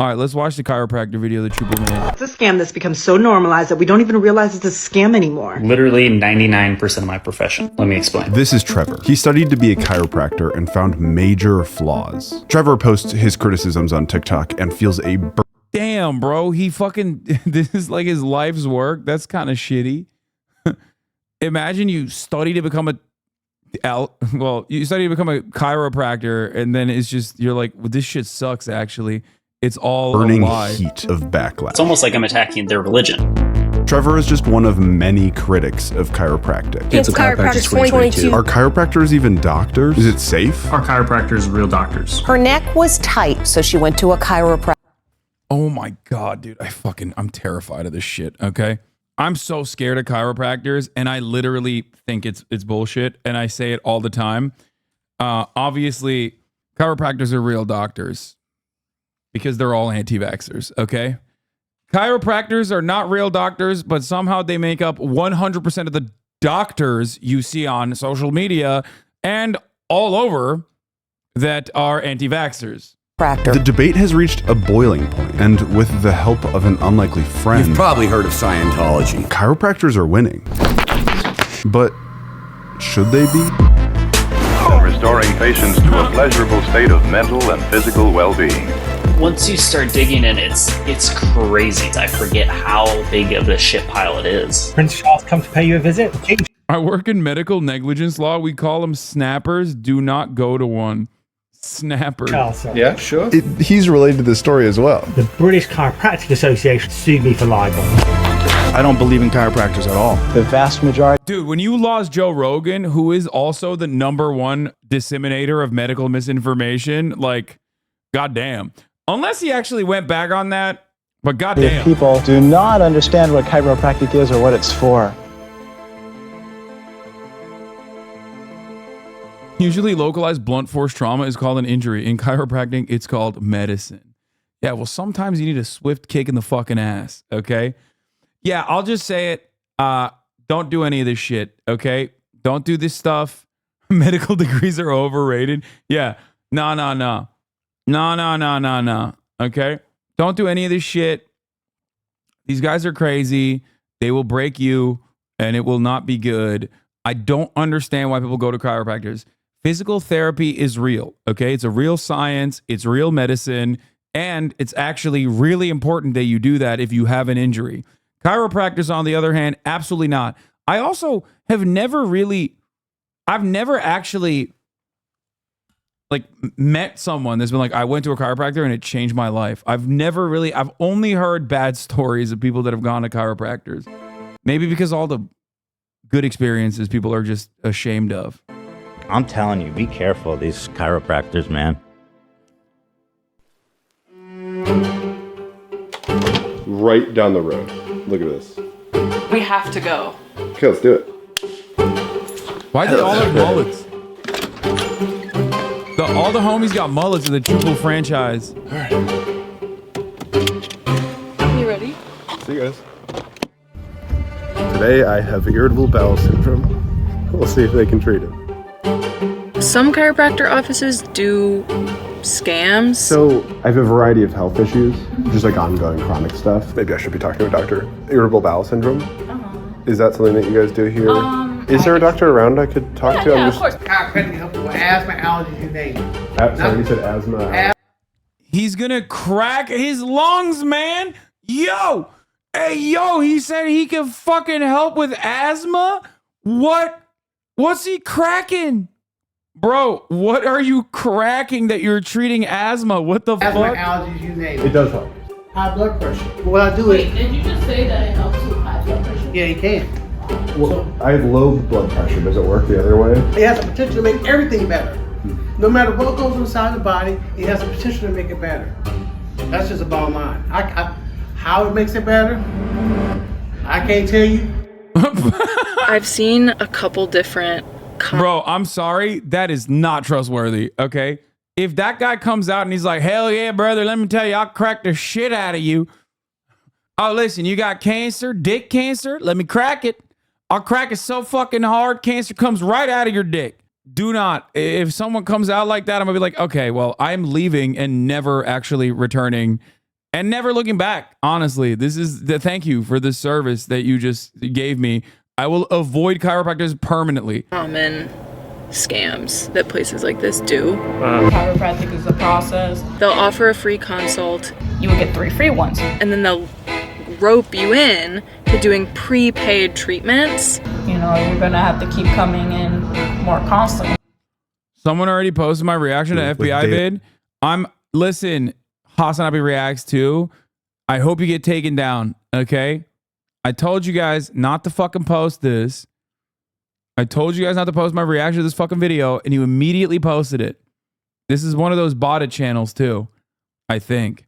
All right, let's watch the chiropractor video that Chupel made. It's a scam that's become so normalized that we don't even realize it's a scam anymore. Literally 99% of my profession. Let me explain. This is Trevor. He studied to be a chiropractor and found major flaws. Trevor posts his criticisms on TikTok and feels a damn, bro. He fucking, this is like his life's work. That's kind of shitty. Imagine you study to become you study to become a chiropractor, and then it's just, you're like, well, this shit sucks, actually. It's all burning a lie. heat of backlash. It's almost like I'm attacking their religion. Trevor is just one of many critics of chiropractic. It's Chiropractors 2022. Are chiropractors even doctors? Is it safe? Are chiropractors real doctors? Her neck was tight, so she went to a chiropractor. Oh my God, dude. I'm terrified of this shit, okay? I'm so scared of chiropractors, and I literally think it's bullshit, and I say it all the time. Obviously, chiropractors are real doctors because they're all anti-vaxxers, okay? Chiropractors are not real doctors, but somehow they make up 100% of the doctors you see on social media and all over that are anti-vaxxers. The debate has reached a boiling point, and with the help of an unlikely friend... You've probably heard of Scientology. Chiropractors are winning. But should they be? And restoring patients to a pleasurable state of mental and physical well-being. Once you start digging in, it's crazy. I forget how big of a shit pile it is. Prince Charles come to pay you a visit. I work in medical negligence law. We call them snappers. Do not go to one. Snappers. Yeah, sure. He's related to this story as well. The British Chiropractic Association sued me for libel. I don't believe in chiropractors at all. The vast majority. Dude, when you lost Joe Rogan, who is also the #1 disseminator of medical misinformation, like, goddamn. Unless he actually went back on that, but goddamn. People do not understand what chiropractic is or what it's for. Usually localized blunt force trauma is called an injury. In chiropractic, it's called medicine. Yeah, well, sometimes you need a swift kick in the fucking ass, okay? Yeah, I'll just say it. Don't do any of this shit, okay? Don't do this stuff. Medical degrees are overrated. Yeah, no. No. Okay? Don't do any of this shit. These guys are crazy. They will break you, and it will not be good. I don't understand why people go to chiropractors. Physical therapy is real, okay? It's a real science. It's real medicine. And it's actually really important that you do that if you have an injury. Chiropractors, on the other hand, absolutely not. I also have I've never actually like met someone that's been like, I went to a chiropractor and it changed my life. I've only heard bad stories of people that have gone to chiropractors. Maybe because all the good experiences people are just ashamed of. I'm telling you, be careful of these chiropractors, man. Right down the road. Look at this. We have to go. Okay, let's do it. Why do they all have mullets? All the homies got mullets in the CHUPPL franchise. All right. You ready? See you guys. Today I have irritable bowel syndrome. We'll see if they can treat it. Some chiropractor offices do scams. So I have a variety of health issues, just like ongoing chronic stuff. Maybe I should be talking to a doctor. Irritable bowel syndrome. Is that something that you guys do here? Is there a doctor around I could talk to? Yeah, of course. Chiropractic help with asthma, allergies, you name it. Sorry, you said asthma. He's gonna crack his lungs, man. Yo, hey, yo, he said he can fucking help with asthma? What's he cracking? Bro, what are you cracking that you're treating asthma? What the fuck? Asthma, allergies, you name it. It does help. High blood pressure. What I do is... Did you just say that it helps with high blood pressure? Yeah, you can. Well, I have low blood pressure. Does it work the other way? It has the potential to make everything better. No matter what goes inside the body, it has the potential to make it better. That's just the bottom line. How it makes it better, I can't tell you. I've seen a couple different... Bro, I'm sorry. That is not trustworthy, okay? If that guy comes out and he's like, hell yeah, brother, let me tell you, I'll crack the shit out of you. Oh, listen, you got cancer, dick cancer? Let me crack it. I'll crack it so fucking hard, cancer comes right out of your dick. Do not. If someone comes out like that, I'm going to be like, okay, well, I'm leaving and never actually returning and never looking back. Honestly, this is the thank you for the service that you just gave me. I will avoid chiropractors permanently. Common scams that places like this do. Chiropractic is a process. They'll offer a free consult. You will get 3 free ones. And then they'll rope you in to doing prepaid treatments. You know, you're gonna have to keep coming in more constantly. Someone already posted my reaction to FBI vid. Listen, HasanAbi reacts too. I hope you get taken down, okay? I told you guys not to fucking post this. I told you guys not to post my reaction to this fucking video, and you immediately posted it. This is one of those botted channels too, I think.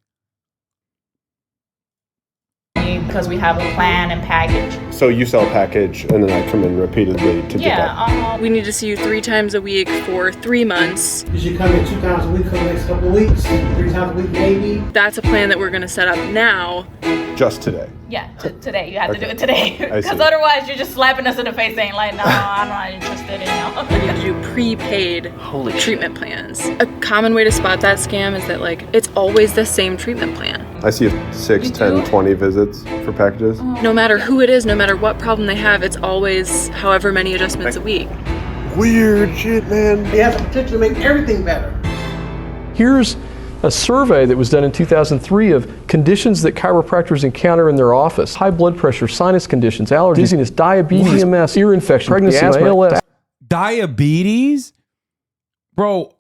Because we have a plan and package. So you sell a package, and then I come in repeatedly to get that. We need to see you 3 times a week for 3 months. You should come in 2 times a week for the next couple of weeks, 3 times a week maybe. That's a plan that we're going to set up now. Just today. Yeah, today. You have to do it today. I see. Because otherwise you're just slapping us in the face saying like, no, I'm not interested in you. We need to do prepaid treatment plans. A common way to spot that scam is that like it's always the same treatment plan. I see 6, 10, 20 visits for packages. No matter who it is, no matter what problem they have, it's always however many adjustments a week. Weird shit, man. It has the potential to make everything better. Here's a survey that was done in 2003 of conditions that chiropractors encounter in their office. High blood pressure, sinus conditions, allergies, dizziness, diabetes, EMS, ear infection, pregnancy, asthma, ALS. Diabetes? Bro,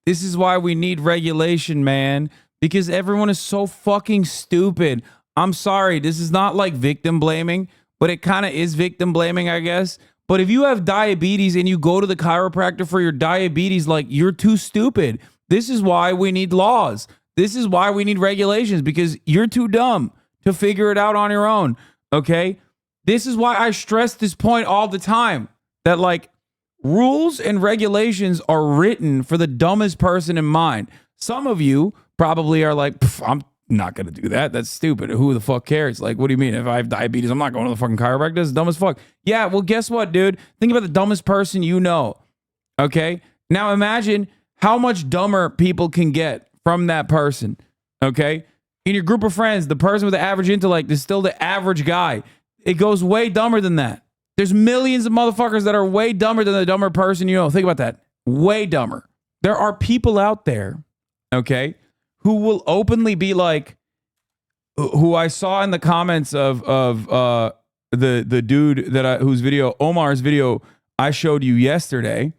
this is why we need regulation, man. Because everyone is so fucking stupid. I'm sorry, this is not like victim blaming, but it kind of is victim blaming, I guess. But if you have diabetes and you go to the chiropractor for your diabetes, like, you're too stupid. This is why we need laws. This is why we need regulations, because you're too dumb to figure it out on your own, okay? This is why I stress this point all the time, that like rules and regulations are written for the dumbest person in mind. Some of you probably are like, I'm not going to do that. That's stupid. Who the fuck cares? Like, what do you mean? If I have diabetes, I'm not going to the fucking chiropractor. It's dumb as fuck. Yeah, well, guess what, dude? Think about the dumbest person you know, okay? Now imagine how much dumber people can get from that person, okay? In your group of friends, the person with the average intellect is still the average guy. It goes way dumber than that. There's millions of motherfuckers that are way dumber than the dumber person you know. Think about that. Way dumber. There are people out there, okay, who will openly be like, who I saw in the comments of the dude that whose video, Omar's video I showed you yesterday,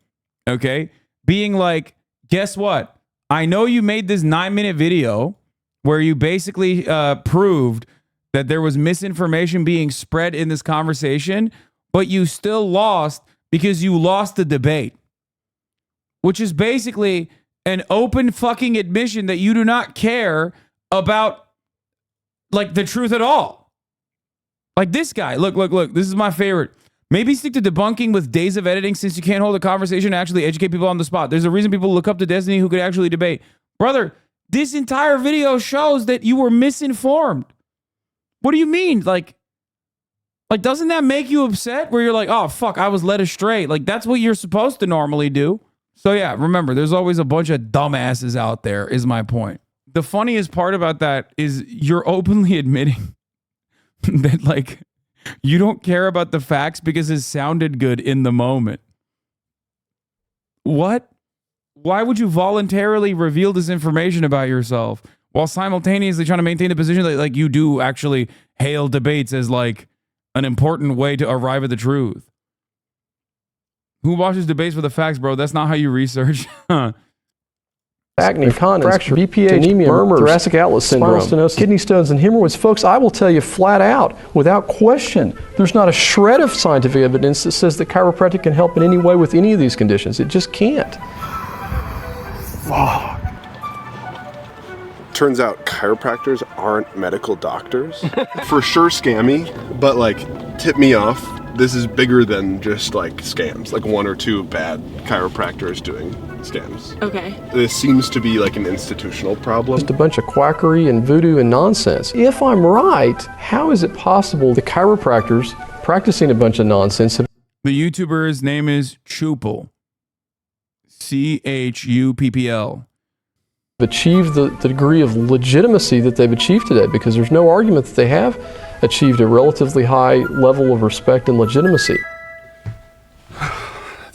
okay, being like, guess what? I know you made this 9-minute video where you basically proved that there was misinformation being spread in this conversation, but you still lost because you lost the debate, which is basically an open fucking admission that you do not care about like the truth at all. Like this guy, look, this is my favorite. Maybe stick to debunking with days of editing since you can't hold a conversation and actually educate people on the spot. There's a reason people look up to Destiny who could actually debate. Brother, this entire video shows that you were misinformed. What do you mean? Like, doesn't that make you upset where you're like, oh, fuck, I was led astray? Like, that's what you're supposed to normally do. So yeah, remember, there's always a bunch of dumbasses out there is my point. The funniest part about that is you're openly admitting that like, you don't care about the facts because it sounded good in the moment. What? Why would you voluntarily reveal this information about yourself while simultaneously trying to maintain the position that like you do actually hail debates as like an important way to arrive at the truth? Who watches debates for the facts, bro? That's not how you research. Acne, incontinence, fracture, BPH, anemia, murmurs, thoracic outlet syndrome, stenosis, kidney stones, and hemorrhoids. Folks, I will tell you flat out, without question, there's not a shred of scientific evidence that says that chiropractic can help in any way with any of these conditions. It just can't. Fuck. Turns out chiropractors aren't medical doctors. For sure scammy, but like tip me off. This is bigger than just like scams, like 1 or 2 bad chiropractors doing scams. Okay. This seems to be like an institutional problem. Just a bunch of quackery and voodoo and nonsense. If I'm right, how is it possible the chiropractors practicing a bunch of nonsense? The YouTuber's name is CHUPPL. CHUPPL. achieved the degree of legitimacy that they've achieved today, because there's no argument that they have achieved a relatively high level of respect and legitimacy.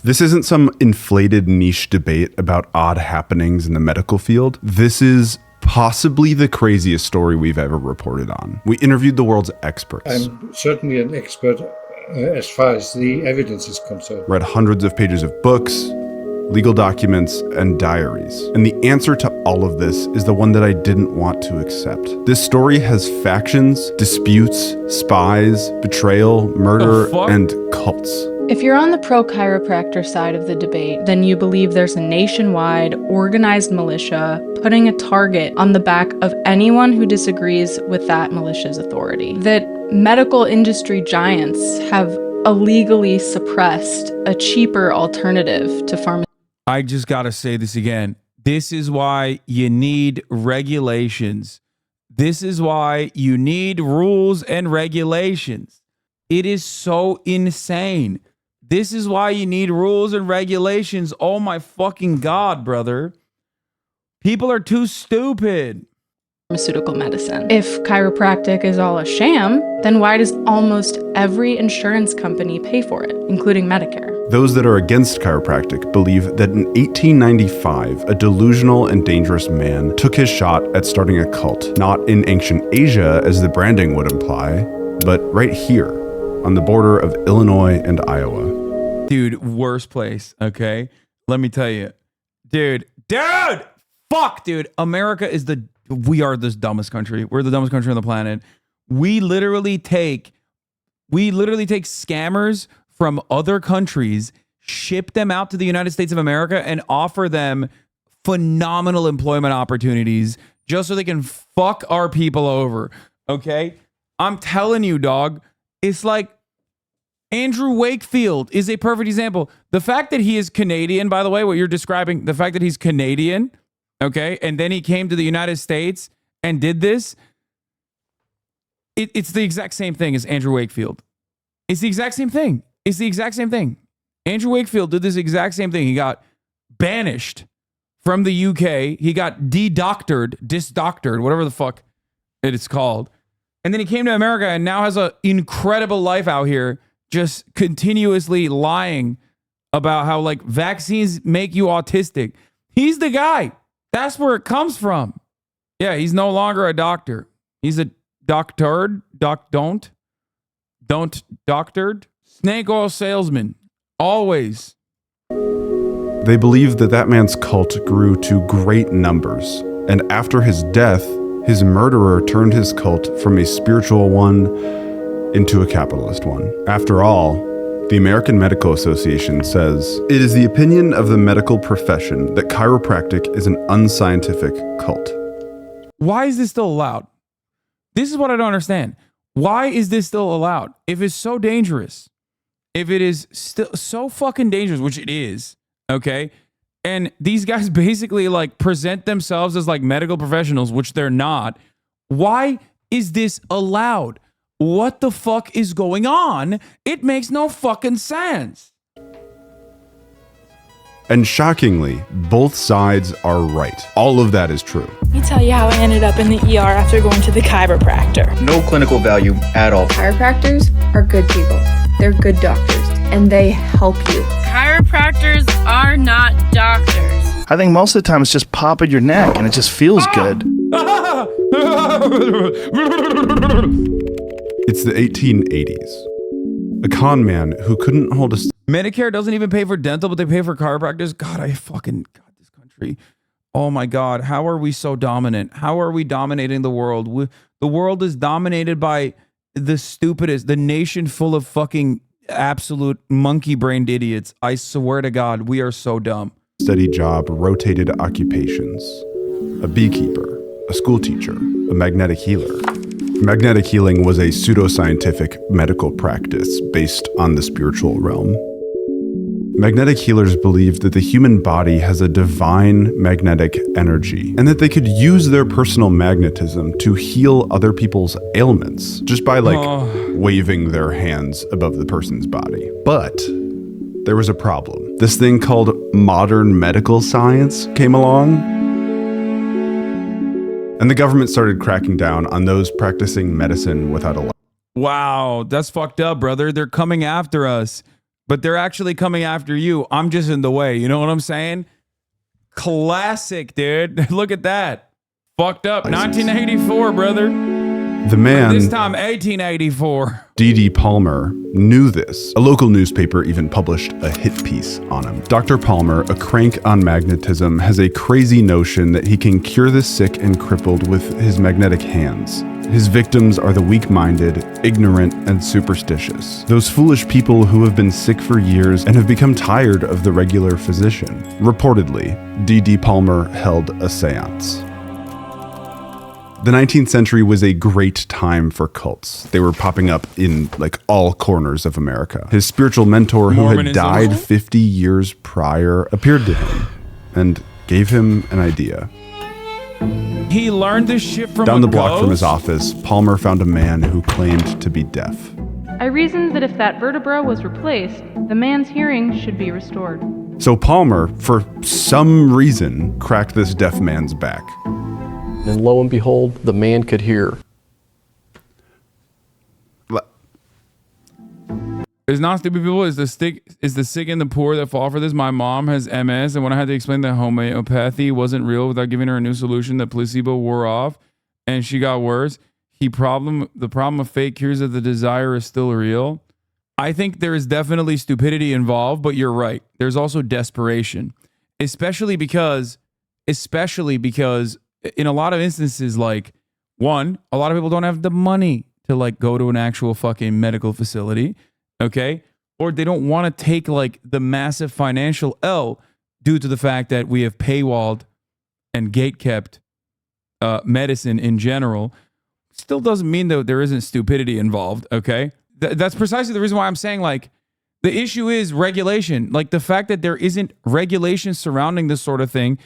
This isn't some inflated niche debate about odd happenings in the medical field. This is possibly the craziest story we've ever reported on. We interviewed the world's experts. I'm certainly an expert as far as the evidence is concerned. Read hundreds of pages of books, legal documents, and diaries. And the answer to all of this is the one that I didn't want to accept. This story has factions, disputes, spies, betrayal, murder, and cults. If you're on the pro-chiropractor side of the debate, then you believe there's a nationwide, organized militia putting a target on the back of anyone who disagrees with that militia's authority. That medical industry giants have illegally suppressed a cheaper alternative to pharmaceutical. I just got to say this again. This is why you need regulations. This is why you need rules and regulations. It is so insane. This is why you need rules and regulations. Oh my fucking God, brother. People are too stupid. Pharmaceutical medicine. If chiropractic is all a sham, then why does almost every insurance company pay for it, including Medicare? Those that are against chiropractic believe that in 1895, a delusional and dangerous man took his shot at starting a cult, not in ancient Asia as the branding would imply, but right here on the border of Illinois and Iowa. Dude, worst place, okay? Let me tell you. Dude, fuck, dude. America is we are the dumbest country. We're the dumbest country on the planet. We literally take scammers from other countries, ship them out to the United States of America, and offer them phenomenal employment opportunities just so they can fuck our people over, okay? I'm telling you, dog. It's like Andrew Wakefield is a perfect example. The fact that he is Canadian, by the way, what you're describing, the fact that he's Canadian, okay, and then he came to the United States and did this, it's the exact same thing as Andrew Wakefield. It's the exact same thing. It's the exact same thing. Andrew Wakefield did this exact same thing. He got banished from the UK. He got disdoctored, whatever the fuck it's called. And then he came to America and now has an incredible life out here, just continuously lying about how like vaccines make you autistic. He's the guy. That's where it comes from. Yeah, he's no longer a doctor. He's a doctored, don't doctored, snake oil salesman. Always. They believe that man's cult grew to great numbers, and after his death, his murderer turned his cult from a spiritual one into a capitalist one. After all, the American Medical Association says, it is the opinion of the medical profession that chiropractic is an unscientific cult. Why is this still allowed? This is what I don't understand. Why is this still allowed? If it's so dangerous, if it is still so fucking dangerous, which it is, okay? And these guys basically like present themselves as like medical professionals, which they're not. Why is this allowed? What the fuck is going on? It makes no fucking sense. And shockingly, both sides are right. All of that is true. Let me tell you how I ended up in the ER after going to the chiropractor. No clinical value at all. Chiropractors are good people. They're good doctors, and they help you. Chiropractors are not doctors. I think most of the time it's just popping your neck and it just feels good. It's the 1880s. A con man who couldn't hold a... Medicare doesn't even pay for dental, but they pay for chiropractors. God, this country. Oh my God, how are we so dominant? How are we dominating the world? The world is dominated by the stupidest, the nation full of fucking absolute monkey-brained idiots. I swear to God, we are so dumb. Steady job, rotated occupations. A beekeeper, a school teacher, a magnetic healer. Magnetic healing was a pseudoscientific medical practice based on the spiritual realm. Magnetic healers believed that the human body has a divine magnetic energy and that they could use their personal magnetism to heal other people's ailments just by waving their hands above the person's body. But there was a problem. This thing called modern medical science came along And the government started cracking down on those practicing medicine without a license. Wow, that's fucked up, brother. They're coming after us, but they're actually coming after you. I'm just in the way. You know what I'm saying? Classic, dude. Look at that. Fucked up. 1984, brother. The man, this time 1884. D.D. Palmer, knew this. A local newspaper even published a hit piece on him. Dr. Palmer, a crank on magnetism, has a crazy notion that he can cure the sick and crippled with his magnetic hands. His victims are the weak-minded, ignorant, and superstitious. Those foolish people who have been sick for years and have become tired of the regular physician. Reportedly, D.D. Palmer held a seance. The 19th century was a great time for cults. They were popping up in like all corners of America. His spiritual mentor, who had died 50 years prior, appeared to him and gave him an idea. He learned this shit from Down the block from his office, Palmer found a man who claimed to be deaf. I reasoned that if that vertebra was replaced, the man's hearing should be restored. So Palmer, for some reason, cracked this deaf man's back. And lo and behold, the man could hear. It's not stupid people. It's the sick and the poor that fall for this. My mom has MS, and when I had to explain that homeopathy wasn't real without giving her a new solution, the placebo wore off, and she got worse. The problem of fake cures that the desire is still real. I think there is definitely stupidity involved, but you're right. There's also desperation, especially because in a lot of instances, like, one, a lot of people don't have the money to like go to an actual fucking medical facility, okay? Or they don't want to take like the massive financial L due to the fact that we have paywalled and gatekept medicine in general. Still doesn't mean that there isn't stupidity involved, okay? That's precisely the reason why I'm saying, like, the issue is regulation. Like, the fact that there isn't regulation surrounding this sort of thing,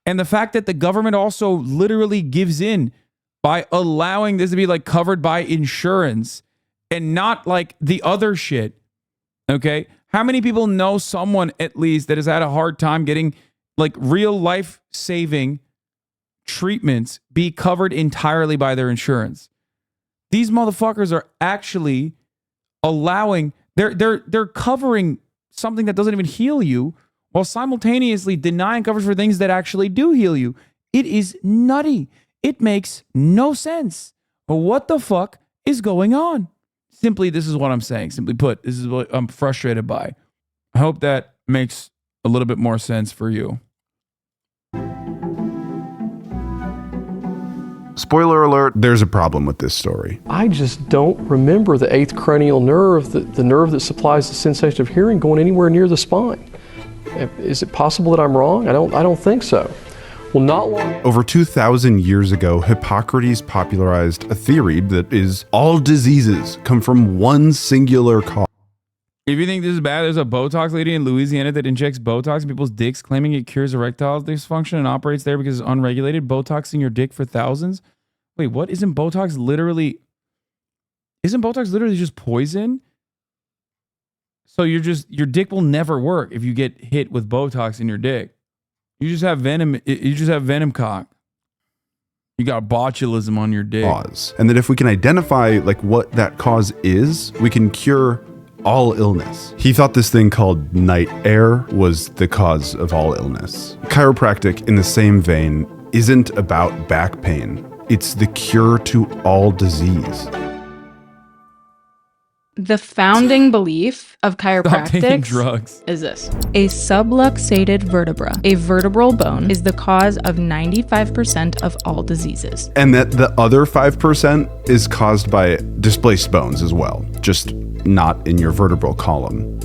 and the fact that the government also literally gives in by allowing this to be like covered by insurance and not like the other shit. Okay. How many people know someone at least that has had a hard time getting like real life saving treatments be covered entirely by their insurance? These motherfuckers are actually allowing, they're covering something that doesn't even heal you, while simultaneously denying coverage for things that actually do heal you. It is nutty. It makes no sense. But what the fuck is going on? Simply, this is what I'm saying. Simply put, this is what I'm frustrated by. I hope that makes a little bit more sense for you. Spoiler alert, there's a problem with this story. I just don't remember the 8th cranial nerve, the nerve that supplies the sensation of hearing, going anywhere near the spine. Is it possible that I'm wrong? I don't think so. Well, not long. Over 2,000 years ago, Hippocrates popularized a theory that is all diseases come from one singular cause. If you think this is bad, there's a Botox lady in Louisiana that injects Botox in people's dicks, claiming it cures erectile dysfunction and operates there because it's unregulated. Botoxing your dick for thousands. Wait, what? Isn't Botox literally just poison? So your dick will never work if you get hit with Botox in your dick. You just have venom. You just have venom cock. You got botulism on your dick. And that if we can identify like what that cause is, we can cure all illness. He thought this thing called night air was the cause of all illness. Chiropractic, in the same vein, isn't about back pain. It's the cure to all disease. The founding belief of chiropractic drugs is this. A subluxated vertebra, a vertebral bone, is the cause of 95% of all diseases. And that the other 5% is caused by displaced bones as well, just not in your vertebral column.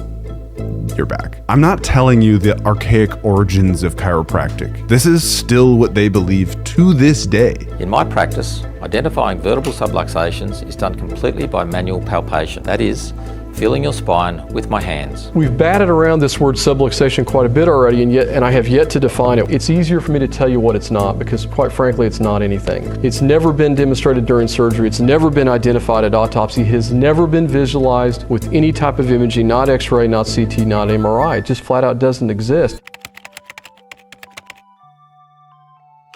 Your back. I'm not telling you the archaic origins of chiropractic. This is still what they believe to this day. In my practice, identifying vertebral subluxations is done completely by manual palpation. That is, feeling your spine with my hands. We've batted around this word subluxation quite a bit already, and I have yet to define it. It's easier for me to tell you what it's not, because quite frankly, it's not anything. It's never been demonstrated during surgery. It's never been identified at autopsy. It has never been visualized with any type of imaging, not X-ray, not CT, not MRI. It just flat out doesn't exist.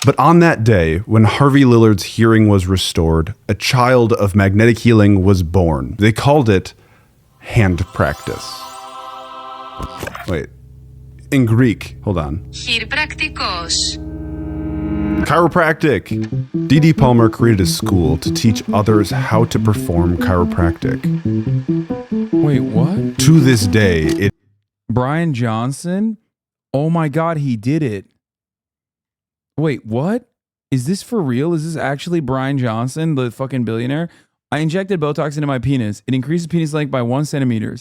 But on that day, when Harvey Lillard's hearing was restored, a child of magnetic healing was born. They called it hand practice. Wait. In Greek, hold on. Chiropracticos. Chiropractic. D.D. Palmer created a school to teach others how to perform chiropractic. Wait, what? To this day, Brian Johnson? Oh my God, he did it. Wait, what? Is this for real? Is this actually Brian Johnson, the fucking billionaire? I injected Botox into my penis. It increases penis length by 1 centimeter.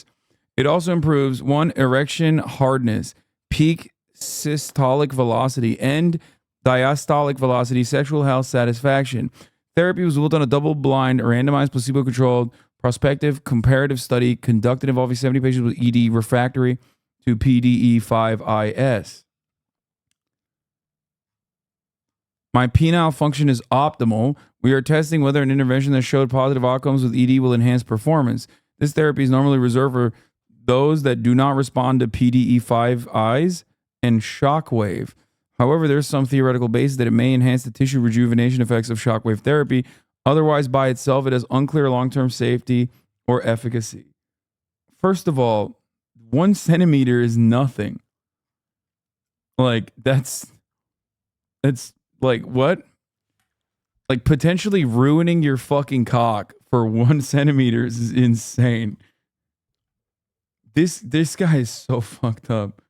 It also improves 1, erection hardness, peak systolic velocity, and diastolic velocity, sexual health satisfaction. Therapy was built on a double-blind, randomized, placebo-controlled, prospective comparative study conducted involving 70 patients with ED refractory to PDE5IS. My penile function is optimal. We are testing whether an intervention that showed positive outcomes with ED will enhance performance. This therapy is normally reserved for those that do not respond to PDE5Is and shockwave. However, there's some theoretical basis that it may enhance the tissue rejuvenation effects of shockwave therapy. Otherwise, by itself, it has unclear long-term safety or efficacy. First of all, 1 centimeter is nothing. Like, that's like, what? Like, potentially ruining your fucking cock for 1 centimeter is insane. This guy is so fucked up.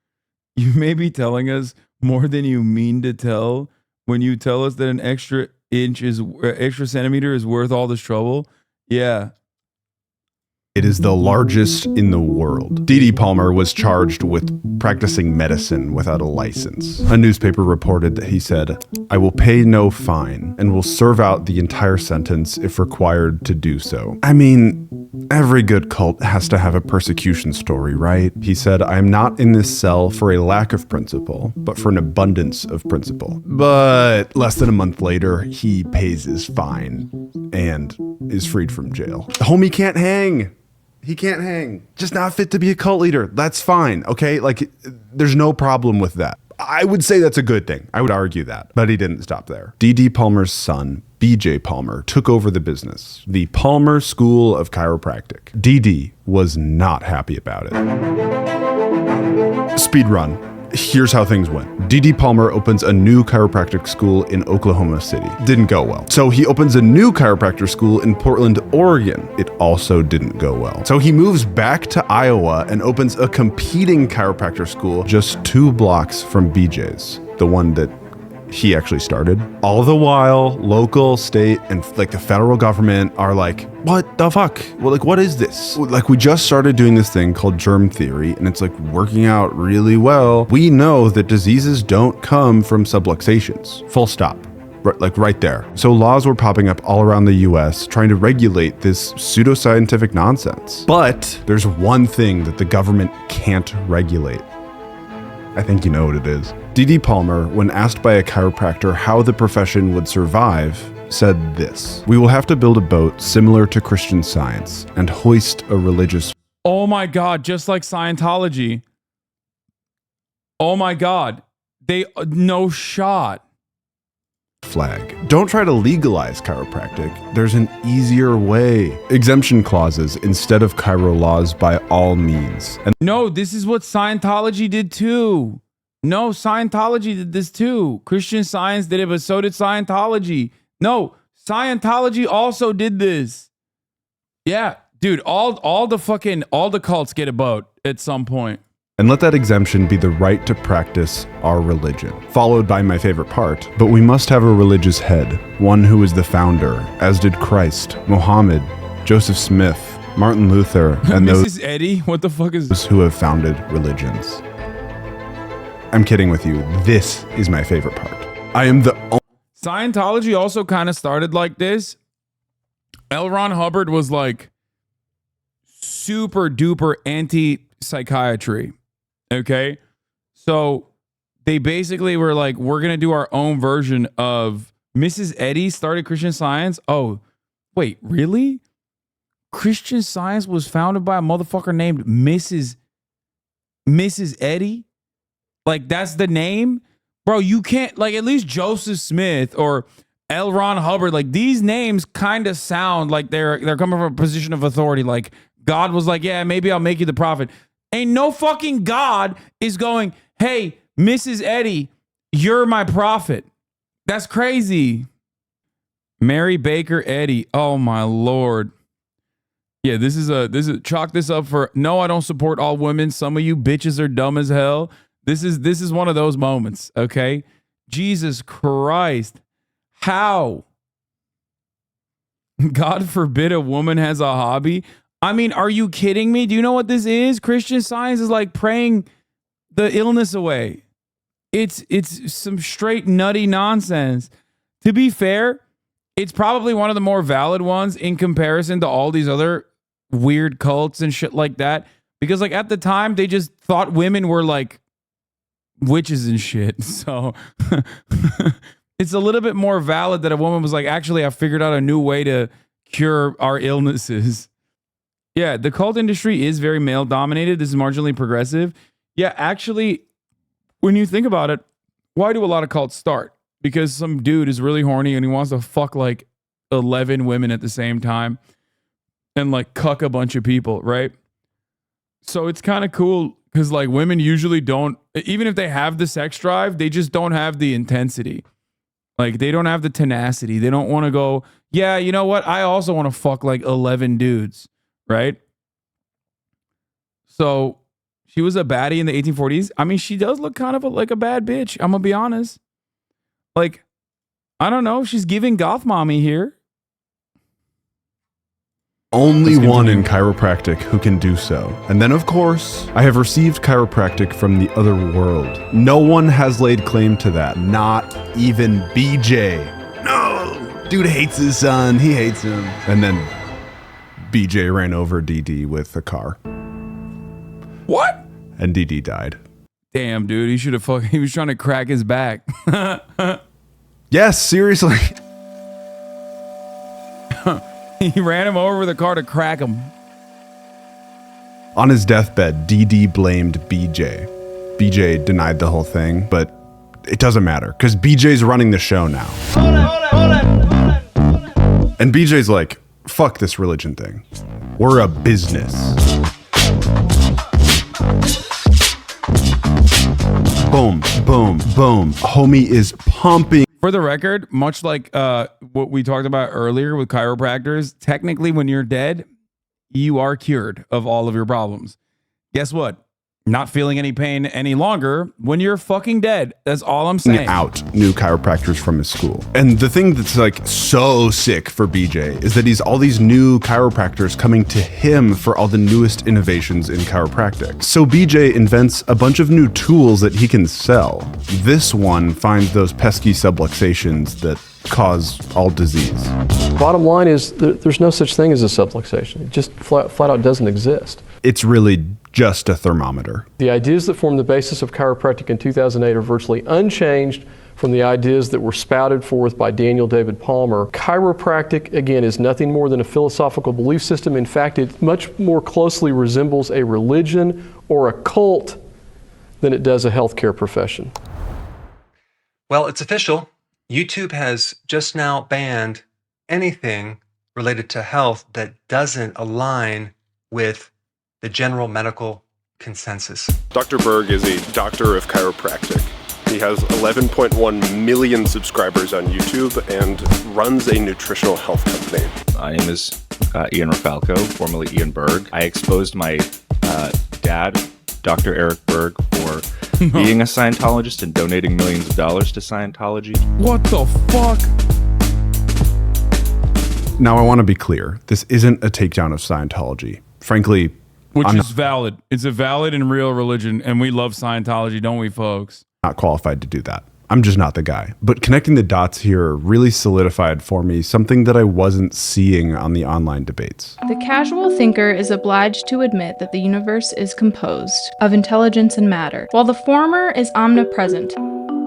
You may be telling us more than you mean to tell when you tell us that an extra centimeter is worth all this trouble. Yeah. It is the largest in the world. D.D. Palmer was charged with practicing medicine without a license. A newspaper reported that he said, "I will pay no fine and will serve out the entire sentence if required to do so." I mean, every good cult has to have a persecution story, right? He said, "I am not in this cell for a lack of principle, but for an abundance of principle." But less than a month later, he pays his fine and is freed from jail. The homie can't hang. He can't hang. Just not fit to be a cult leader. That's fine, okay? Like, there's no problem with that. I would say that's a good thing. I would argue that. But he didn't stop there. D.D. Palmer's son, B.J. Palmer, took over the business, the Palmer School of Chiropractic. D.D. was not happy about it. Speed run. Here's how things went. D.D. Palmer opens a new chiropractic school in Oklahoma City. Didn't go well. So he opens a new chiropractor school in Portland, Oregon. It also didn't go well. So he moves back to Iowa and opens a competing chiropractor school just 2 blocks from BJ's, the one that he actually started. All the while, local, state, and like the federal government are like, what the fuck? Well, like, what is this? Like, we just started doing this thing called germ theory, and it's like working out really well. We know that diseases don't come from subluxations. Full stop. Right there. So laws were popping up all around the US trying to regulate this pseudoscientific nonsense. But there's one thing that the government can't regulate. I think you know what it is. D.D. Palmer, when asked by a chiropractor how the profession would survive, said this: "We will have to build a boat similar to Christian Science and hoist a religious..." Oh my God, just like Scientology. Oh my God. No shot. Flag. Don't try to legalize chiropractic. There's an easier way. Exemption clauses instead of chiro laws by all means. And no, this is what Scientology did too. No, Scientology did this too. Christian Science did it, but so did Scientology. No, Scientology also did this. Yeah, dude, all the cults get a boat at some point. And let that exemption be the right to practice our religion. Followed by my favorite part, but we must have a religious head, one who is the founder, as did Christ, Muhammad, Joseph Smith, Martin Luther, and Mrs. Eddie? What the fuck is those who have founded religions. I'm kidding with you. This is my favorite part. I am the only... Scientology also kind of started like this. L. Ron Hubbard was like super duper anti-psychiatry. Okay? So they basically were like, we're going to do our own version of Mrs. Eddie started Christian Science. Oh, wait, really? Christian Science was founded by a motherfucker named Mrs. Eddie? Like, that's the name? Bro, you can't, like, at least Joseph Smith or L. Ron Hubbard, like, these names kind of sound like they're coming from a position of authority. Like, God was like, yeah, maybe I'll make you the prophet. Ain't no fucking God is going, hey, Mrs. Eddie, you're my prophet. That's crazy. Mary Baker Eddy. Oh my Lord. Yeah, this is chalk this up for, no, I don't support all women. Some of you bitches are dumb as hell. This is one of those moments, okay? Jesus Christ. How? God forbid a woman has a hobby. I mean, are you kidding me? Do you know what this is? Christian Science is like praying the illness away. It's some straight nutty nonsense. To be fair, it's probably one of the more valid ones in comparison to all these other weird cults and shit like that. Because like at the time, they just thought women were like witches and shit. So it's a little bit more valid that a woman was like, actually, I figured out a new way to cure our illnesses. Yeah, the cult industry is very male dominated. This is marginally progressive. Yeah, actually, when you think about it, why do a lot of cults start? Because some dude is really horny and he wants to fuck like 11 women at the same time and like cuck a bunch of people, right? So it's kind of cool because like women usually don't, even if they have the sex drive, they just don't have the intensity. Like they don't have the tenacity. They don't want to go, yeah, you know what? I also want to fuck like 11 dudes, right? So she was a baddie in the 1840s. I mean, she does look kind of like a bad bitch. I'm going to be honest. Like, I don't know. She's giving goth mommy here. Only one in chiropractic who can do so. And then, of course, I have received chiropractic from the other world. No one has laid claim to that. Not even BJ. No! Dude hates his son. He hates him. And then BJ ran over DD with a car. What? And DD died. Damn, dude. He should have he was trying to crack his back. Yes, seriously. He ran him over with a car to crack him. On his deathbed, DD blamed BJ. BJ denied the whole thing, but it doesn't matter because BJ's running the show now. Hold on. And BJ's like, fuck this religion thing. We're a business. Boom, boom, boom. Homie is pumping. For the record, much like what we talked about earlier with chiropractors, technically when you're dead, you are cured of all of your problems. Guess what? Not feeling any pain any longer when you're fucking dead. That's all I'm saying. Out new chiropractors from his school. And the thing that's like so sick for BJ is that he's all these new chiropractors coming to him for all the newest innovations in chiropractic. So BJ invents a bunch of new tools that he can sell. This one finds those pesky subluxations that cause all disease. Bottom line is there's no such thing as a subluxation. It just flat out doesn't exist. It's really just a thermometer. The ideas that form the basis of chiropractic in 2008 are virtually unchanged from the ideas that were spouted forth by Daniel David Palmer. Chiropractic, again, is nothing more than a philosophical belief system. In fact, it much more closely resembles a religion or a cult than it does a healthcare profession. Well, it's official. YouTube has just now banned anything related to health that doesn't align with the general medical consensus. Dr. Berg is a doctor of chiropractic. He has 11.1 million subscribers on YouTube and runs a nutritional health company. My name is Ian Rafalco, formerly Ian Berg. I exposed my dad, Dr. Eric Berg, for being a Scientologist and donating millions of dollars to Scientology. What the fuck? Now, I want to be clear. This isn't a takedown of Scientology. Frankly, which is valid. It's a valid and real religion, and we love Scientology, don't we, folks? Not qualified to do that. I'm just not the guy. But connecting the dots here really solidified for me something that I wasn't seeing on the online debates. The casual thinker is obliged to admit that the universe is composed of intelligence and matter, while the former is omnipresent,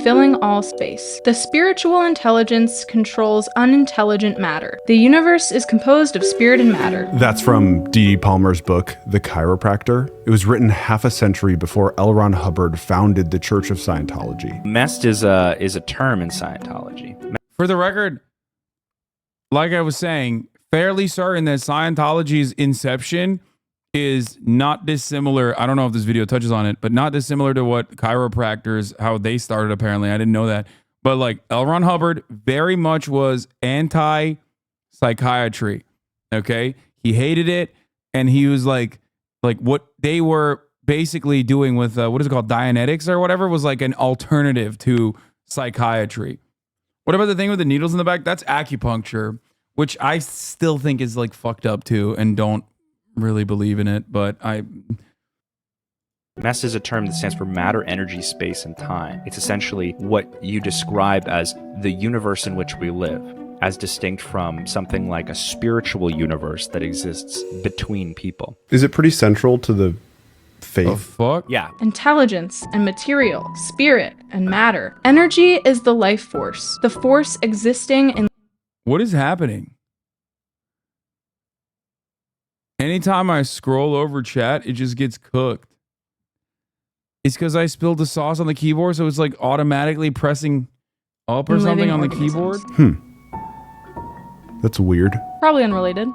filling all space. The spiritual intelligence controls unintelligent matter. The universe is composed of spirit and matter. That's from D.D. Palmer's book, The Chiropractor. It was written half a century before L. Ron Hubbard founded the Church of Scientology. Messed is a term in Scientology. For the record, like I was saying, fairly certain that Scientology's inception is not dissimilar. I don't know if this video touches on it, but not dissimilar to what chiropractors, how they started apparently. I didn't know that. But like L. Ron Hubbard very much was anti-psychiatry. Okay? He hated it. And he was like what they were basically doing with, what is it called? Dianetics or whatever was like an alternative to psychiatry. What about the thing with the needles in the back? That's acupuncture, which I still think is like fucked up too and don't really believe in it, but MEST is a term that stands for matter, energy, space, and time. It's essentially what you describe as the universe in which we live, as distinct from something like a spiritual universe that exists between people. Is it pretty central to the faith? The fuck? Yeah. Intelligence and material, spirit and matter. Energy is the life force, the force existing in... What is happening? Anytime I scroll over chat, it just gets cooked. It's because I spilled the sauce on the keyboard, so it's like automatically pressing up or something on the keyboard. That's weird. Probably unrelated.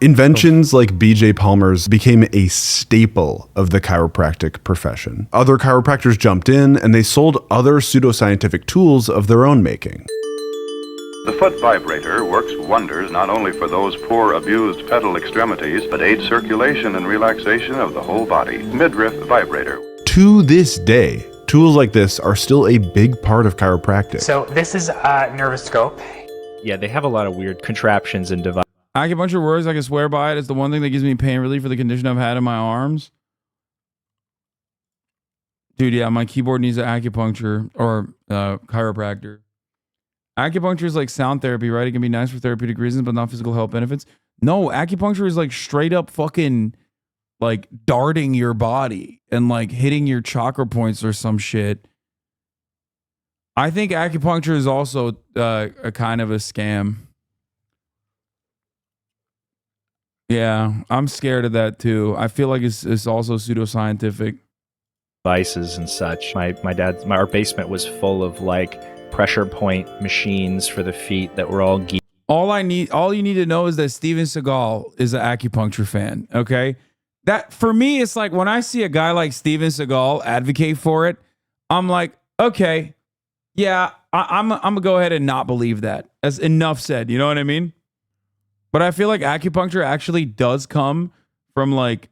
Inventions like B.J. Palmer's became a staple of the chiropractic profession. Other chiropractors jumped in, and they sold other pseudoscientific tools of their own making. The foot vibrator works wonders not only for those poor abused pedal extremities, but aids circulation and relaxation of the whole body. Midriff vibrator. To this day, tools like this are still a big part of chiropractic. So this is a nervous scope. Yeah, they have a lot of weird contraptions and devices. Acupuncture works. I can swear by it. It's the one thing that gives me pain relief for the condition I've had in my arms. Dude, yeah, my keyboard needs an acupuncture or chiropractor. Acupuncture is like sound therapy, right? It can be nice for therapeutic reasons, but not physical health benefits. No, acupuncture is like straight up fucking like darting your body and like hitting your chakra points or some shit. I think acupuncture is also a kind of a scam. Yeah, I'm scared of that too. I feel like it's also pseudoscientific. Devices and such. Our basement was full of like pressure point machines for the feet that were all geeked. All you need to know is that Steven Seagal is an acupuncture fan. Okay, that for me, it's like when I see a guy like Steven Seagal advocate for it, I'm like, okay, yeah, I'm gonna go ahead and not believe that. That's enough said. You know what I mean? But I feel like acupuncture actually does come from like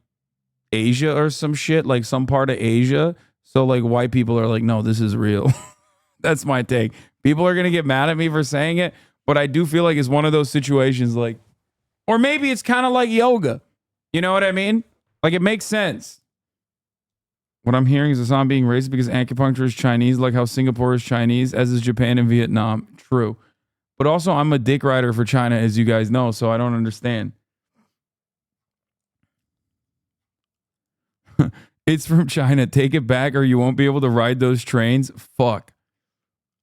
Asia or some shit, like some part of Asia. So like white people are like, no, this is real. That's my take. People are going to get mad at me for saying it, but I do feel like it's one of those situations like, or maybe it's kind of like yoga. You know what I mean? Like it makes sense. What I'm hearing is Hasan being racist because acupuncture is Chinese, like how Singapore is Chinese, as is Japan and Vietnam. True. But also I'm a dick rider for China, as you guys know, so I don't understand. It's from China. Take it back or you won't be able to ride those trains. Fuck.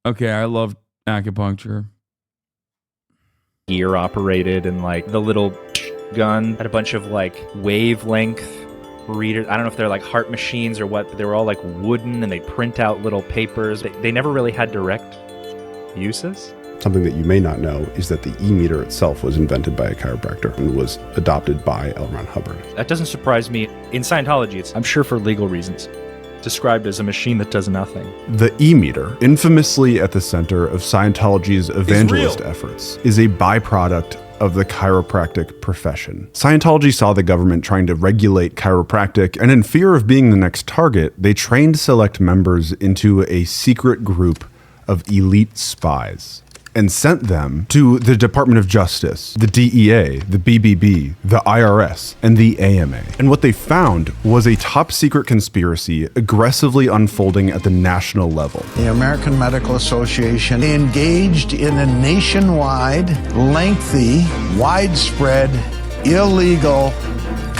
Okay, I love acupuncture. Gear operated and like the little gun had a bunch of like wavelength readers. I don't know if they're like heart machines or what, but they were all like wooden and they print out little papers. They never really had direct uses. Something that you may not know is that the e-meter itself was invented by a chiropractor and was adopted by L. Ron Hubbard. That doesn't surprise me. In Scientology, it's, I'm sure for legal reasons, described as a machine that does nothing. The e-meter, infamously at the center of Scientology's evangelist efforts, is a byproduct of the chiropractic profession. Scientology saw the government trying to regulate chiropractic, and in fear of being the next target, they trained select members into a secret group of elite spies and sent them to the Department of Justice, the DEA, the BBB, the IRS, and the AMA. And what they found was a top secret conspiracy aggressively unfolding at the national level. The American Medical Association engaged in a nationwide, lengthy, widespread, illegal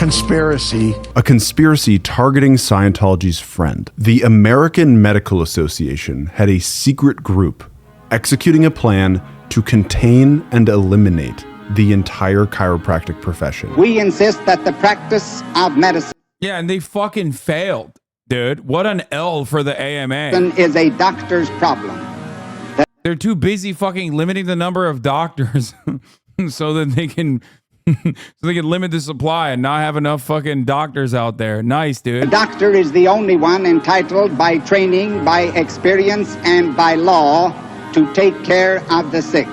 conspiracy. A conspiracy targeting Scientology's friend. The American Medical Association had a secret group executing a plan to contain and eliminate the entire chiropractic profession. We insist that the practice of medicine Yeah, and they fucking failed, dude. What an L for the AMA. is a doctor's problem. They're too busy fucking limiting the number of doctors so that they can limit the supply and not have enough fucking doctors out there. Nice, dude. The doctor is the only one entitled by training, by experience, and by law to take care of the sick.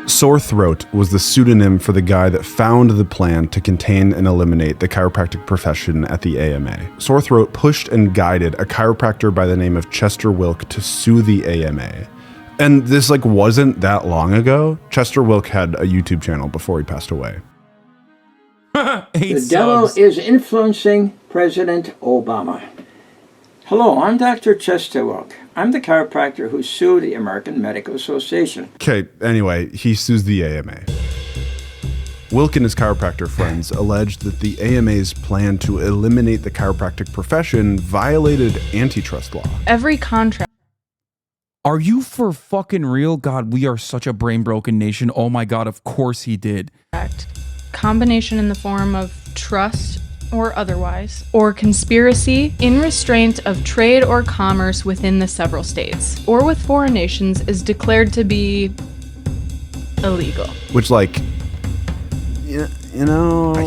Sore throat was the pseudonym for the guy that found the plan to contain and eliminate the chiropractic profession at the AMA. Sore throat pushed and guided a chiropractor by the name of Chester Wilk to sue the AMA. And this wasn't that long ago. Chester Wilk had a YouTube channel before he passed away. The devil is influencing President Obama. Hello, I'm Dr. Chester Wilk. I'm the chiropractor who sued the American Medical Association. Okay, anyway, he sues the AMA. Wilk and his chiropractor friends alleged that the AMA's plan to eliminate the chiropractic profession violated antitrust law. Every contract. Are you for fucking real? God, we are such a brain broken nation. Oh my God, of course he did. Combination in the form of trust or otherwise, or conspiracy in restraint of trade or commerce within the several states, or with foreign nations is declared to be illegal. Which, I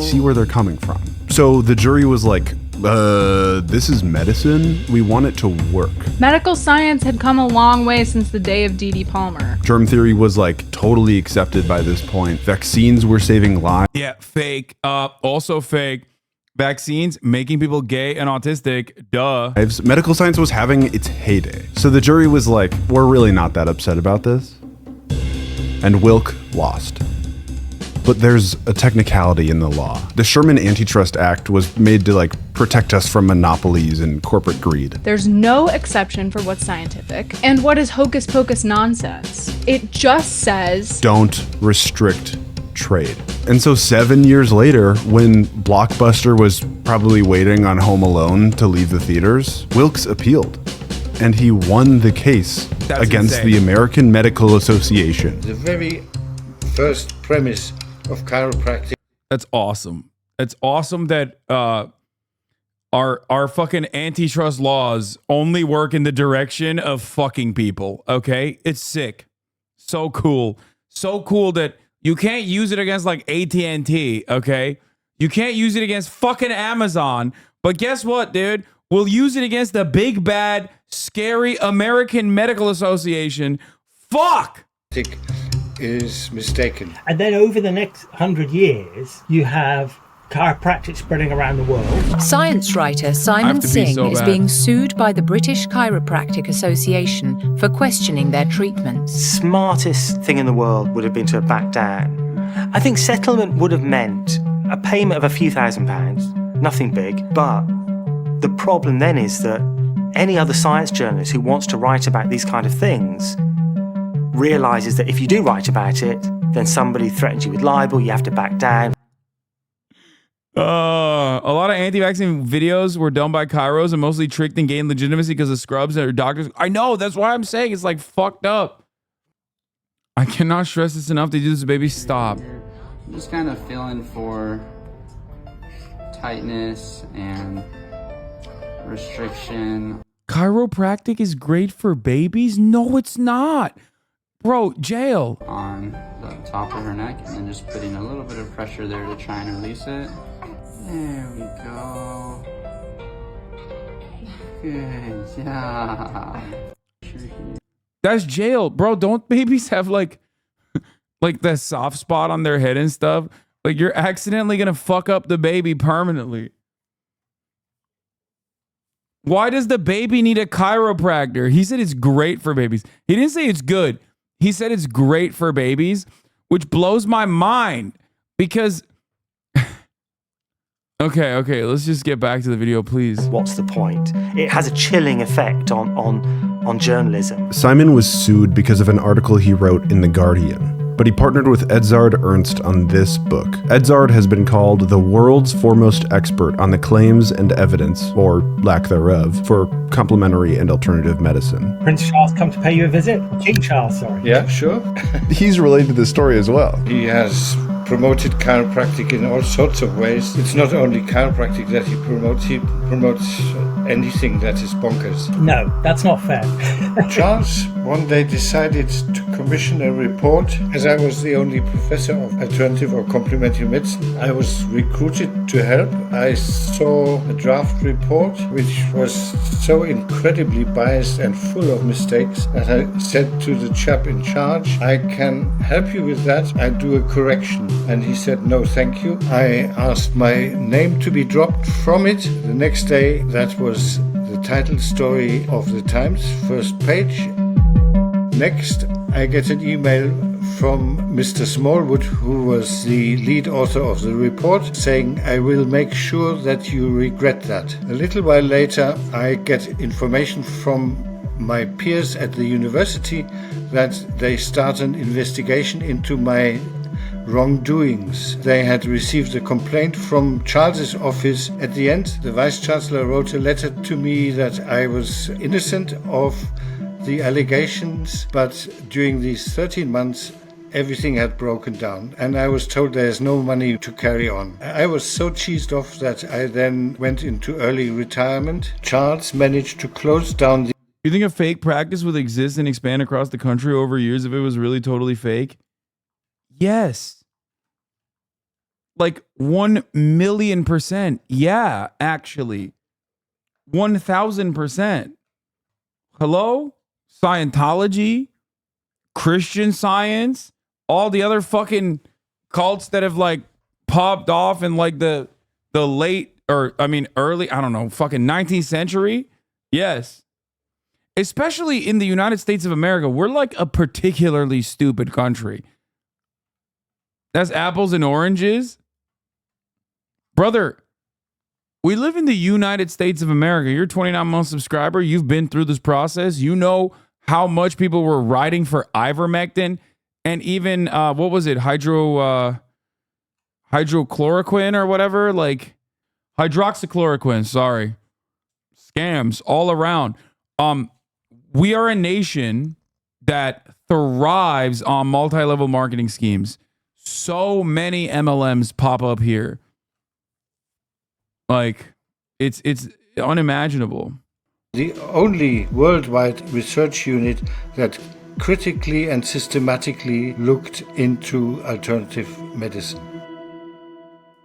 see where they're coming from. So the jury was like, this is medicine. We want it to work. Medical science had come a long way since the day of D.D. Palmer. Germ theory was totally accepted by this point. Vaccines were saving lives. Yeah, fake. Also fake. Vaccines making people gay and autistic. Duh. Medical science was having its heyday. So the jury was like, we're really not that upset about this. And Wilk lost. But there's a technicality in the law. The Sherman Antitrust Act was made to protect us from monopolies and corporate greed. There's no exception for what's scientific and what is hocus pocus nonsense. It just says don't restrict trade. And so 7 years later, when Blockbuster was probably waiting on Home Alone to leave the theaters, Wilkes appealed. And he won the case against the American Medical Association. The very first premise of chiropractic. That's awesome. It's awesome that our fucking antitrust laws only work in the direction of fucking people. Okay, it's sick. So cool. So cool that you can't use it against AT&T. Okay, you can't use it against fucking Amazon. But guess what, dude? We'll use it against the big bad scary American Medical Association. Fuck. Is mistaken. And then over the next 100 years, you have chiropractic spreading around the world. Science writer Simon Singh is being sued by the British Chiropractic Association for questioning their treatments. Smartest thing in the world would have been to have backed down. I think settlement would have meant a payment of a few £1,000s, nothing big, but the problem then is that any other science journalist who wants to write about these kind of things realizes that if you do write about it, then somebody threatens you with libel, you have to back down. A lot of anti-vaccine videos were done by chiros and mostly tricked and gained legitimacy because of scrubs or doctors. I know, that's why I'm saying it's fucked up. I cannot stress this enough. They do this, baby. Stop. I'm just kind of feeling for tightness and restriction. Chiropractic is great for babies? No, it's not. Bro, jail. On the top of her neck and then just putting a little bit of pressure there to try and release it. There we go. Good job. That's jail. Bro, don't babies have that soft spot on their head and stuff? You're accidentally going to fuck up the baby permanently. Why does the baby need a chiropractor? He said it's great for babies. He didn't say it's good. He said it's great for babies, which blows my mind because... Okay, let's just get back to the video, please. What's the point? It has a chilling effect on journalism. Simon was sued because of an article he wrote in The Guardian. but he partnered with Edzard Ernst on this book. Edzard has been called the world's foremost expert on the claims and evidence, or lack thereof, for complementary and alternative medicine. Prince Charles come to pay you a visit? King Charles, sorry. Yeah, sure. He's related to this story as well. He has promoted chiropractic in all sorts of ways. It's not only chiropractic that he promotes anything that is bonkers. No, that's not fair. Charles one day decided to commission a report. As I was the only professor of alternative or complementary medicine, I was recruited to help. I saw a draft report which was so incredibly biased and full of mistakes that I said to the chap in charge, I can help you with that. I do a correction. And he said, no, thank you. I asked my name to be dropped from it. The next day, that was the title story of the Times, first page. Next, I get an email from Mr. Smallwood, who was the lead author of the report, saying, I will make sure that you regret that. A little while later, I get information from my peers at the university that they start an investigation into my wrongdoings. They had received a complaint from Charles's office. At the end, the Vice Chancellor wrote a letter to me that I was innocent of the allegations, but during these 13 months, everything had broken down, and I was told there's no money to carry on. I was so cheesed off that I then went into early retirement. Charles managed to close down the... You think a fake practice would exist and expand across the country over years if it was really totally fake? Yes. Like 1,000,000%. Yeah, actually. 1,000%. Hello? Scientology, Christian Science, all the other fucking cults that have like popped off in like the late, or I mean early, I don't know, fucking 19th century. Yes. Especially in the United States of America, we're like a particularly stupid country. That's apples and oranges. Brother, we live in the United States of America. You're a 29-month subscriber. You've been through this process. You know how much people were writing for ivermectin and even, what was it? Hydrochloroquine or whatever? Like hydroxychloroquine, sorry. Scams all around. We are a nation that thrives on multi-level marketing schemes. So many MLMs pop up here. Like, it's unimaginable. The only worldwide research unit that critically and systematically looked into alternative medicine.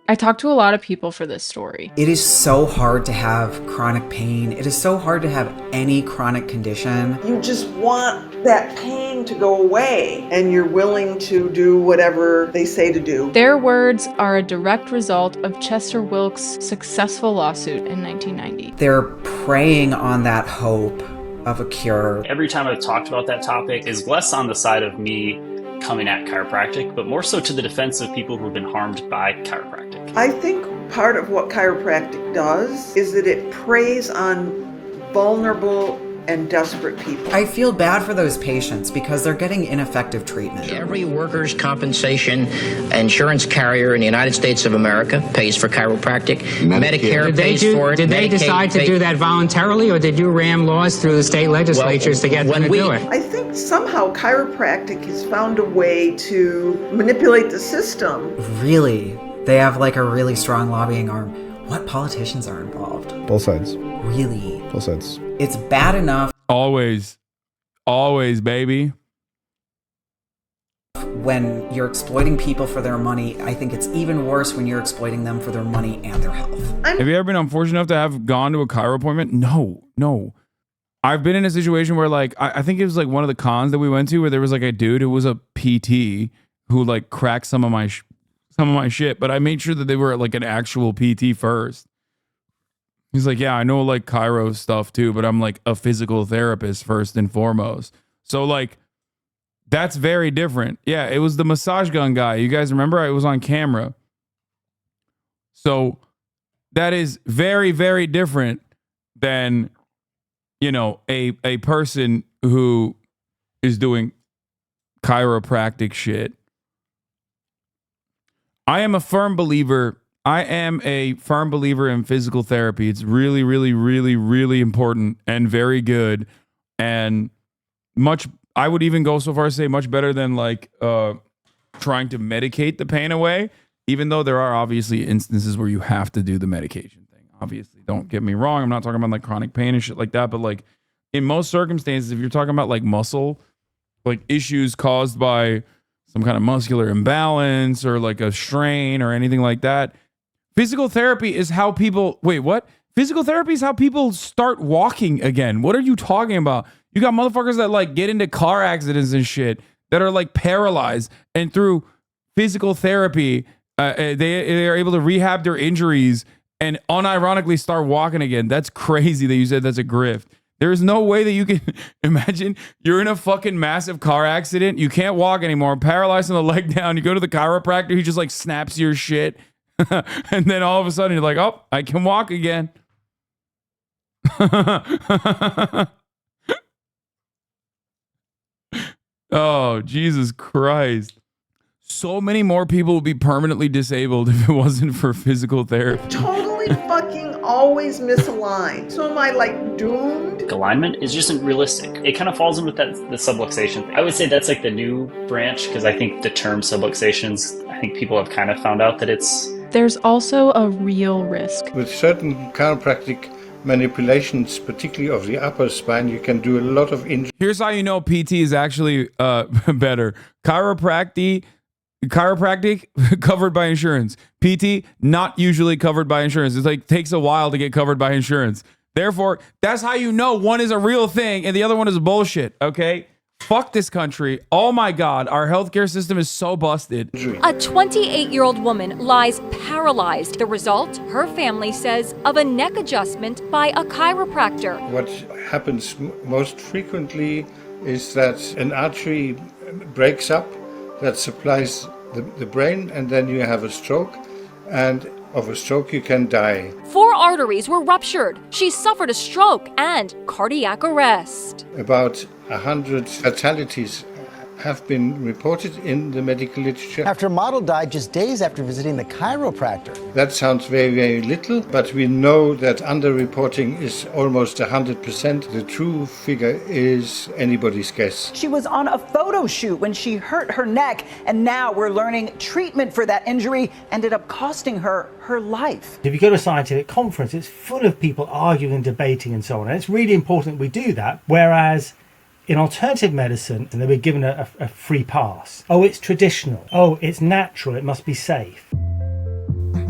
I talked to a lot of people for this story. It is so hard to have chronic pain. It is so hard to have any chronic condition. You just want that pain to go away, and you're willing to do whatever they say to do. Their words are a direct result of Chester Wilkes' successful lawsuit in 1990. They're preying on that hope of a cure. Every time I've talked about that topic is less on the side of me coming at chiropractic, but more so to the defense of people who've been harmed by chiropractic. I think part of what chiropractic does is that it preys on vulnerable and desperate people. I feel bad for those patients because they're getting ineffective treatment. Every workers' compensation insurance carrier in the United States of America pays for chiropractic. Medicare pays for it. Did they decide to do that voluntarily, or did you ram laws through the state legislatures to get them to do it? I think somehow chiropractic has found a way to manipulate the system. Really? They have like a really strong lobbying arm. What politicians are involved? Both sides. Really? Both sides. It's bad enough. Always, baby. When you're exploiting people for their money, I think it's even worse when you're exploiting them for their money and their health. Have you ever been unfortunate enough to have gone to a chiro appointment? No. I've been in a situation where like, I think it was like one of the cons that we went to where there was like a dude who was a PT who like cracked some of my shit, but I made sure that they were like an actual PT first. He's like, yeah, I know like chiro stuff too, but I'm like a physical therapist first and foremost. So like, that's very different. Yeah, it was the massage gun guy. You guys remember? I was on camera. So that is very, very different than, you know, a person who is doing chiropractic shit. I am a firm believer in physical therapy. It's really, really, really, really important and very good. And I would even go so far as to say much better than like trying to medicate the pain away, even though there are obviously instances where you have to do the medication thing. Obviously, don't get me wrong. I'm not talking about like chronic pain and shit like that, but like in most circumstances, if you're talking about like muscle, like issues caused by some kind of muscular imbalance or like a strain or anything like that, physical therapy is how people, Physical therapy is how people start walking again. What are you talking about? You got motherfuckers that like get into car accidents and shit that are like paralyzed, and through physical therapy, they are able to rehab their injuries and unironically start walking again. That's crazy that you said that's a grift. There is no way that you can imagine you're in a fucking massive car accident. You can't walk anymore, paralyzed on the leg down. You go to the chiropractor, he just like snaps your shit. And then all of a sudden you're like, oh, I can walk again. Oh, Jesus Christ. So many more people would be permanently disabled if it wasn't for physical therapy. Totally fucking always misaligned. So am I like doomed? Alignment is just isn't realistic. It kind of falls in with the subluxation thing. I would say that's like the new branch, because I think the term subluxations, I think people have kind of found out that There's also a real risk. With certain chiropractic manipulations, particularly of the upper spine, you can do a lot of injury. Here's how you know PT is actually better. Chiropractic covered by insurance. PT not usually covered by insurance. It's like takes a while to get covered by insurance. Therefore, that's how you know one is a real thing and the other one is bullshit. Okay? Fuck this country. Oh my God, our healthcare system is so busted. A 28-year-old woman lies paralyzed. The result, her family says, of a neck adjustment by a chiropractor. What happens most frequently is that an artery breaks up that supplies the brain, and then you have a stroke, and of a stroke you can die. 4 arteries were ruptured. She suffered a stroke and cardiac arrest. About 100 fatalities have been reported in the medical literature. After a model died just days after visiting the chiropractor. That sounds very, very little, but we know that underreporting is almost 100%. The true figure is anybody's guess. She was on a photo shoot when she hurt her neck, and now we're learning treatment for that injury ended up costing her her life. If you go to a scientific conference, it's full of people arguing and debating and so on, and it's really important we do that, whereas in alternative medicine, and they were given a free pass. Oh, it's traditional. Oh, it's natural. It must be safe.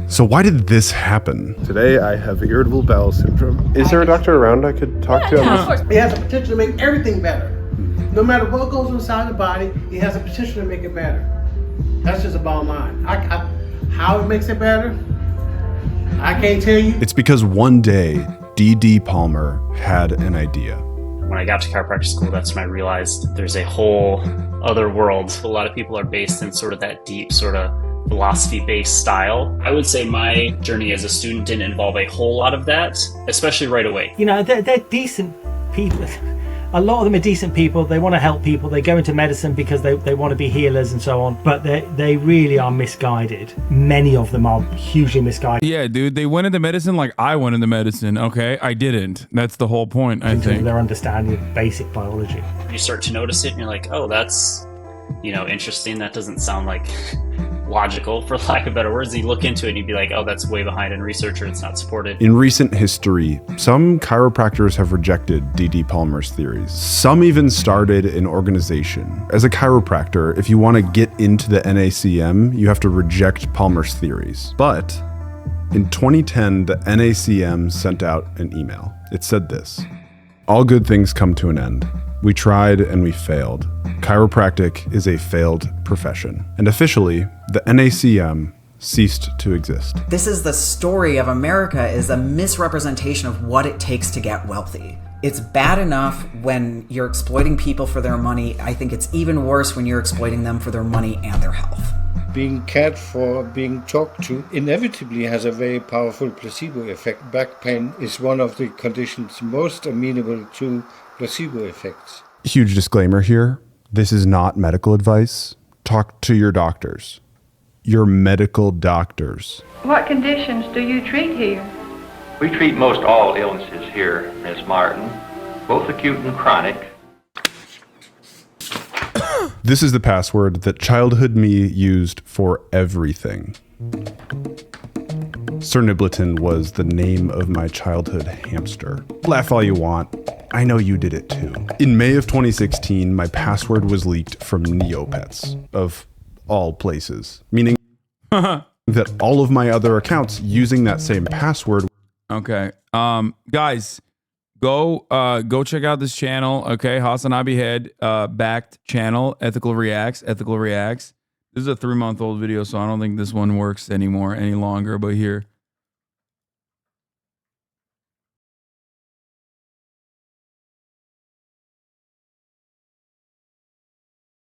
So why did this happen? Today I have irritable bowel syndrome. Is there a doctor around I could talk to? Yeah, of course. It has the potential to make everything better. No matter what goes inside the body, it has the potential to make it better. That's just the bottom line. How it makes it better, I can't tell you. It's because one day, D.D. Palmer had an idea. When I got to chiropractic school, that's when I realized there's a whole other world. A lot of people are based in sort of that deep sort of philosophy-based style. I would say my journey as a student didn't involve a whole lot of that, especially right away. You know, they're decent people. A lot of them are decent people. They want to help people. They go into medicine because they want to be healers and so on. But they really are misguided. Many of them are hugely misguided. Yeah, dude. They went into medicine like I went into medicine, okay? I didn't. That's the whole point, I think. Their understanding of basic biology. You start to notice it and you're like, oh, that's, interesting. That doesn't sound like logical, for lack of better words. You look into it and you'd be like, oh, that's way behind in research, or it's not supported. In recent history, some chiropractors have rejected D.D. Palmer's theories. Some even started an organization. As a chiropractor, if you want to get into the NACM, you have to reject Palmer's theories. But in 2010, the NACM sent out an email. It said this: all good things come to an end. We tried and we failed. Chiropractic is a failed profession. And officially, the NACM ceased to exist. This is the story of America, is a misrepresentation of what it takes to get wealthy. It's bad enough when you're exploiting people for their money. I think it's even worse when you're exploiting them for their money and their health. Being cared for, being talked to, inevitably has a very powerful placebo effect. Back pain is one of the conditions most amenable to placebo effects. Huge disclaimer here. This is not medical advice. Talk to your doctors. your medical doctors. What conditions do you treat here? We treat most all illnesses here, Ms. Martin, both acute and chronic. This is the password that childhood me used for everything. Sir Nibliton was the name of my childhood hamster. Laugh all you want. I know you did it too. In May of 2016, my password was leaked from Neopets, of all places, meaning that all of my other accounts using that same password. Okay. Guys, go check out this channel. Okay. HasanAbi Head backed channel, Ethical Reacts. This is a 3-month-old video, so I don't think this one works any longer, but here.